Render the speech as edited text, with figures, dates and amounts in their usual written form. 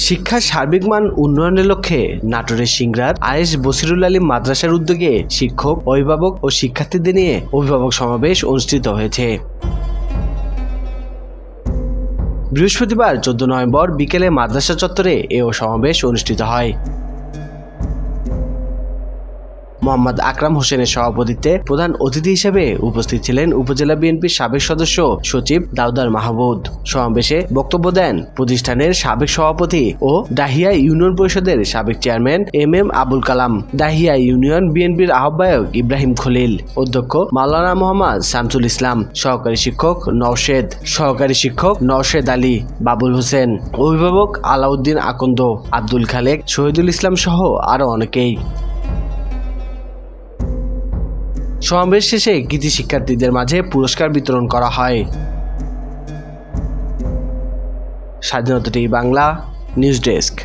শিক্ষার সার্বিক মান উন্নয়নের লক্ষ্যে নাটোরের সিংড়ার আয়েশ বসিরুল আলীম মাদ্রাসার উদ্যোগে শিক্ষক, অভিভাবক ও শিক্ষার্থীদের নিয়ে অভিভাবক সমাবেশ অনুষ্ঠিত হয়েছে। বৃহস্পতিবার 14 নভেম্বর বিকেলে মাদ্রাসা চত্বরে এ সমাবেশ অনুষ্ঠিত হয়। মোহাম্মদ আকরাম হোসেনের সভাপতিত্বে প্রধান অতিথি হিসেবে উপস্থিত ছিলেন উপজেলা বিএনপির সাবেক সদস্য সচিব দাউদার মাহমুদ। সমাবেশে বক্তব্য দেন প্রতিষ্ঠানের সাবেক সভাপতি ও ডাহিয়া ইউনিয়ন পরিষদের সাবেক chairman M Abul Kalam, Dahiya union বিএনপির আহ্বায়ক ইব্রাহিম খলিল, অধ্যক্ষ মাওলানা মোহাম্মদ শামসুল ইসলাম, সহকারী শিক্ষক নওশেদ আলী, বাবুল হোসেন, অভিভাবক আলাউদ্দিন আকন্দ, আব্দুল খালেক, শহীদুল ইসলাম সহ আরো অনেকেই। সমাবেশ শেষে কৃতি শিক্ষার্থীদের মাঝে পুরস্কার বিতরণ করা হয়। স্বাধীনতা টিভি বাংলা নিউজ ডেস্ক।